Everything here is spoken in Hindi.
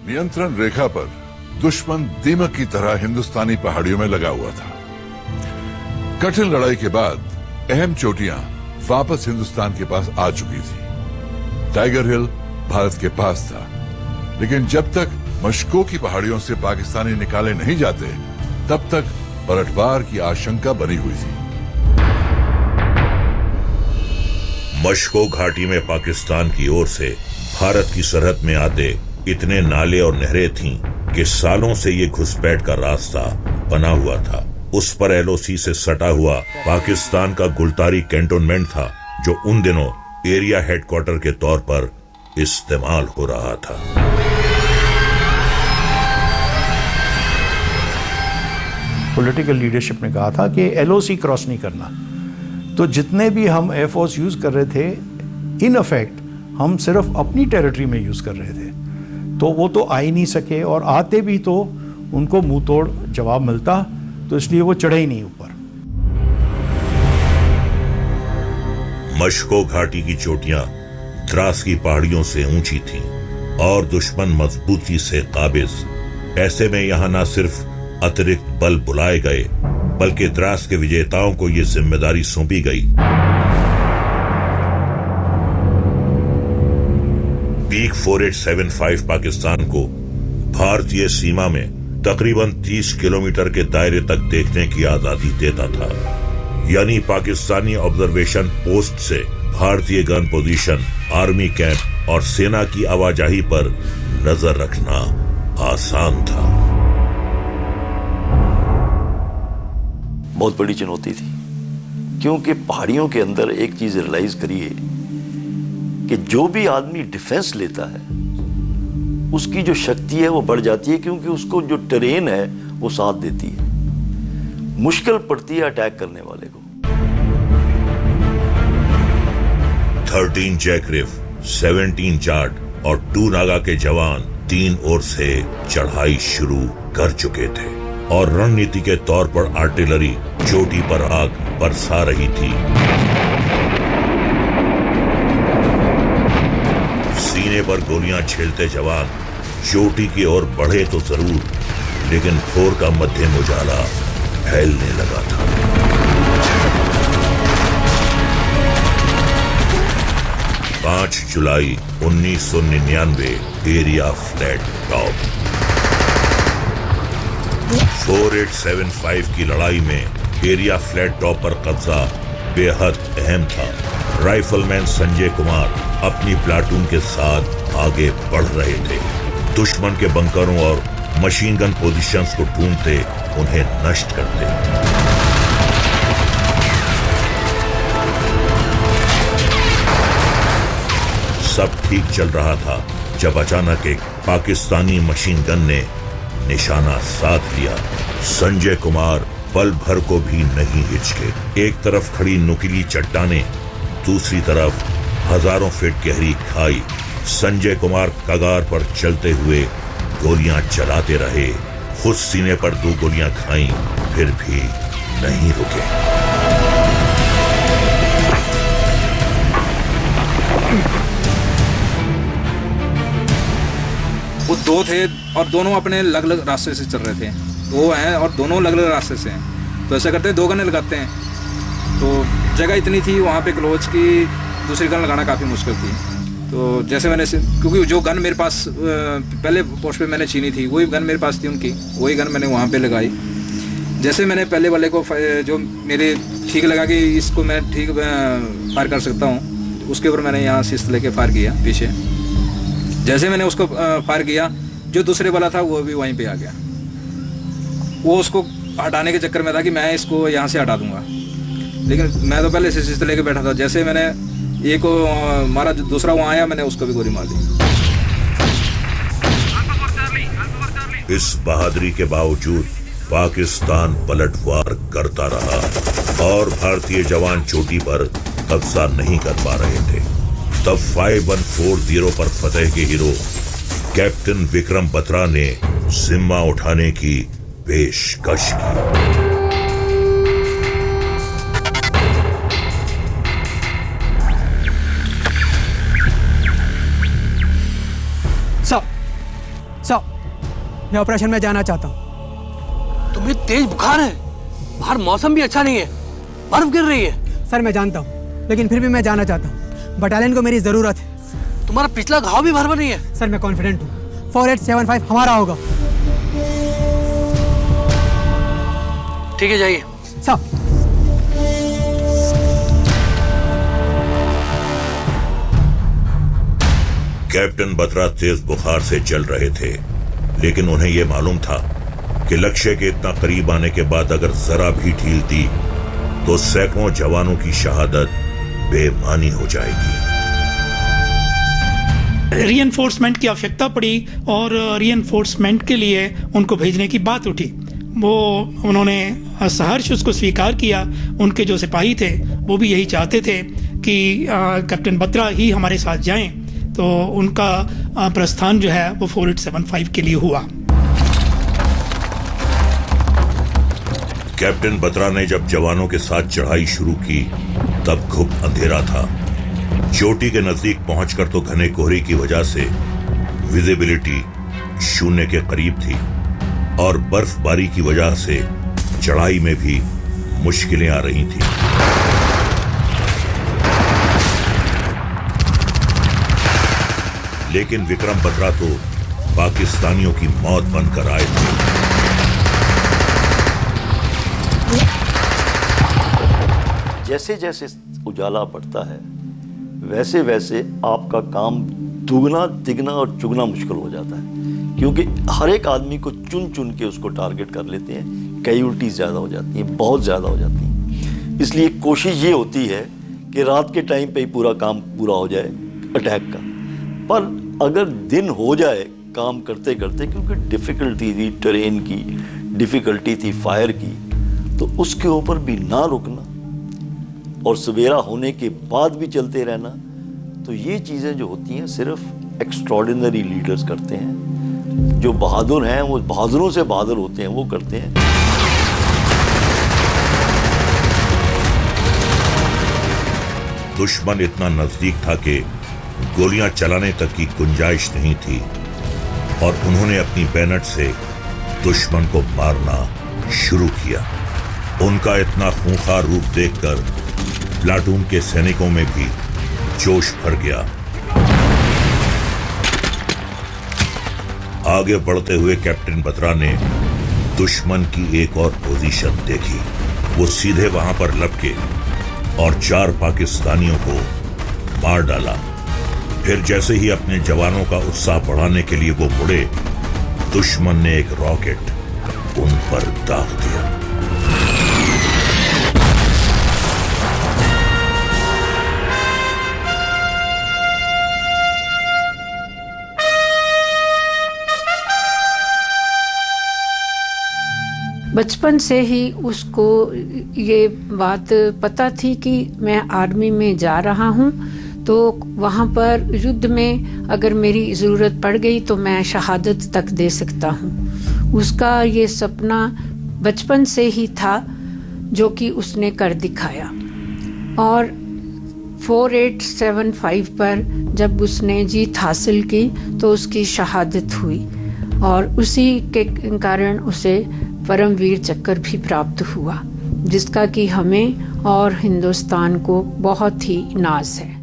नियंत्रण रेखा पर दुश्मन दीमक की तरह हिंदुस्तानी पहाड़ियों में लगा हुआ था। कठिन लड़ाई के बाद अहम चोटियां वापस हिंदुस्तान के पास आ चुकी थी। टाइगर हिल भारत के पास था, लेकिन जब तक मशको की पहाड़ियों से पाकिस्तानी निकाले नहीं जाते, तब तक पलटवार की आशंका बनी हुई थी। मशको घाटी में पाकिस्तान की ओर से भारत की सरहद में आते इतने नाले और नहरें थीं कि सालों से ये घुसपैठ का रास्ता बना हुआ था। उस पर एलओसी से सटा हुआ पाकिस्तान का गुलतारी कैंटोनमेंट था, जो उन दिनों एरिया हेडक्वार्टर के तौर पर इस्तेमाल हो रहा था। पॉलिटिकल लीडरशिप ने कहा था कि एलओसी क्रॉस नहीं करना, तो जितने भी हम एयरफोर्स यूज कर रहे थे, इन इफेक्ट हम सिर्फ अपनी टेरिटरी में यूज कर रहे थे, तो वो तो आ ही नहीं सके, और आते भी तो उनको मुंह तोड़ जवाब मिलता, तो इसलिए वो चढ़े ही नहीं ऊपर। मशको घाटी की चोटियां द्रास की पहाड़ियों से ऊंची थीं और दुश्मन मजबूती से काबिज। ऐसे में यहां न सिर्फ अतिरिक्त बल बुलाए गए, बल्कि द्रास के विजेताओं को यह जिम्मेदारी सौंपी गई। पीक 4875 पाकिस्तान को भारतीय सीमा में तकरीबन 30 किलोमीटर के दायरे तक देखने की आजादी देता था। यानी पाकिस्तानी ऑब्जर्वेशन पोस्ट से भारतीय गन पोजीशन, आर्मी कैंप और सेना की आवाजाही पर नजर रखना आसान था। बहुत बड़ी चुनौती थी, क्योंकि पहाड़ियों के अंदर एक चीज रियलाइज करिए कि जो भी आदमी डिफेंस लेता है उसकी जो शक्ति है वो बढ़ जाती है, क्योंकि उसको जो टेरेन है वो साथ देती है। मुश्किल पड़ती है अटैक करने वाले को। 13 जैकरिफ, 17 जाट और 2 नागा के जवान 3 ओर से चढ़ाई शुरू कर चुके थे और रणनीति के तौर पर आर्टिलरी चोटी पर आग बरसा रही थी। सीने पर गोलियां झेलते जवान चोटी की ओर बढ़े तो जरूर, लेकिन भोर का मध्यम उजाला फैलने लगा था। पांच जुलाई 1999, एरिया फ्लैट टॉप। 4875 की लड़ाई में एरिया फ्लैट टॉप पर कब्जा बेहद अहम था। राइफलमैन संजय कुमार अपनी प्लाटून के साथ आगे बढ़ रहे थे। दुश्मन के बंकरों और मशीन गन पोजीशंस को ढूंढते, उन्हें नष्ट करते। सब ठीक चल रहा था जब अचानक एक पाकिस्तानी मशीन गन ने निशाना साध लिया। संजय कुमार पल भर को भी नहीं हिचके। एक तरफ खड़ी नुकीली चट्टानें, दूसरी तरफ हजारों फीट गहरी खाई। संजय कुमार कगार पर चलते हुए गोलियां चलाते रहे। खुद सीने पर 2 गोलियां खाईं, फिर भी नहीं रुके। वो 2 थे और दोनों अपने अलग अलग रास्ते से चल रहे थे। 2 हैं और दोनों अलग अलग रास्ते से हैं। तो ऐसा करते हैं 2 गनें लगाते हैं। तो जगह इतनी थी वहाँ पे क्लोज की दूसरी गन लगाना काफ़ी मुश्किल थी। तो जैसे मैंने, क्योंकि जो गन मेरे पास पहले पोस्ट पे मैंने छीनी थी, वही गन मेरे पास थी उनकी, वही गन मैंने वहाँ पे लगाई। जैसे मैंने पहले वाले को जो मेरे ठीक लगा कि इसको मैं ठीक फायर कर सकता हूँ, उसके ऊपर मैंने यहाँ सिस्त लेके फायर किया पीछे। जैसे मैंने उसको फायर किया, जो दूसरे वाला था वो भी वहीं पे आ गया। वो उसको हटाने के चक्कर में था कि मैं इसको यहाँ से हटा दूंगा, लेकिन मैं तो पहले से सिस्त लेके बैठा था। जैसे मैंने एक को मारा, दूसरा वहाँ आया, मैंने उसको भी गोली मार दी। इस बहादुरी के बावजूद पाकिस्तान पलटवार करता रहा और भारतीय जवान चोटी पर कब्जा नहीं कर पा रहे थे। तब 5140 पर फतेह के हीरो कैप्टन विक्रम बत्रा ने जिम्मा उठाने की पेशकश की। सर, मैं ऑपरेशन में जाना चाहता हूँ। तुम्हें तेज बुखार है, बाहर मौसम भी अच्छा नहीं है, बर्फ गिर रही है। सर मैं जानता हूँ, लेकिन फिर भी मैं जाना चाहता हूँ। बटालियन को मेरी ज़रूरत है। तुम्हारा पिछला घाव भी भर नहीं है। सर मैं कॉन्फिडेंट हूँ, 4875 हमारा होगा। ठीक है, जाइए। सर कैप्टन बत्रा तेज बुखार से जल रहे थे, लेकिन उन्हें यह मालूम था कि लक्ष्य के इतना करीब आने के बाद अगर जरा भी ढील दी तो सैकड़ों जवानों की शहादत बेमानी हो जाएगी। रीएनफोर्समेंट की आवश्यकता पड़ी और रीएनफोर्समेंट के लिए उनको भेजने की बात उठी। वो उन्होंने सहर्ष उसको स्वीकार किया। उनके जो सिपाही थे वो भी यही चाहते थे कि कैप्टन बत्रा ही हमारे साथ जाएं, तो उनका प्रस्थान जो है वो 4875 के लिए हुआ। कैप्टन बत्रा ने जब जवानों के साथ चढ़ाई शुरू की तब खूब अंधेरा था। चोटी के नजदीक पहुंचकर तो घने कोहरे की वजह से विजिबिलिटी शून्य के करीब थी और बर्फबारी की वजह से चढ़ाई में भी मुश्किलें आ रही थी। लेकिन विक्रम बत्रा तो पाकिस्तानियों की मौत बनकर आए थे। जैसे जैसे उजाला बढ़ता है वैसे वैसे आपका काम दुगना तिगना और चुगना मुश्किल हो जाता है, क्योंकि हर एक आदमी को चुन चुन के उसको टारगेट कर लेते हैं। कैजुअल्टीज ज़्यादा हो जाती हैं, बहुत ज़्यादा हो जाती हैं। इसलिए कोशिश ये होती है कि रात के टाइम पे ही पूरा काम पूरा हो जाए अटैक का। पर अगर दिन हो जाए काम करते करते, क्योंकि डिफ़िकल्टी थी टेरेन की, डिफ़िकल्टी थी फायर की, तो उसके ऊपर भी ना रुकना और सवेरा होने के बाद भी चलते रहना, तो ये चीज़ें जो होती हैं सिर्फ एक्स्ट्रॉर्डिनरी लीडर्स करते हैं। जो बहादुर हैं वो बहादुरों से बहादुर होते हैं, वो करते हैं। दुश्मन इतना नजदीक था कि गोलियां चलाने तक की गुंजाइश नहीं थी और उन्होंने अपनी बैनट से दुश्मन को मारना शुरू किया। उनका इतना खूंखार रूप देखकर प्लाटून के सैनिकों में भी जोश भर गया। आगे बढ़ते हुए कैप्टन बत्रा ने दुश्मन की एक और पोजीशन देखी। वो सीधे वहां पर लपके और 4 पाकिस्तानियों को मार डाला। फिर जैसे ही अपने जवानों का उत्साह बढ़ाने के लिए वो मुड़े, दुश्मन ने एक रॉकेट उन पर दाग दिया। बचपन से ही उसको ये बात पता थी कि मैं आर्मी में जा रहा हूँ, तो वहाँ पर युद्ध में अगर मेरी ज़रूरत पड़ गई तो मैं शहादत तक दे सकता हूँ। उसका ये सपना बचपन से ही था जो कि उसने कर दिखाया। और 4875 पर जब उसने जीत हासिल की तो उसकी शहादत हुई और उसी के कारण उसे परमवीर चक्र भी प्राप्त हुआ, जिसका कि हमें और हिंदुस्तान को बहुत ही नाज है।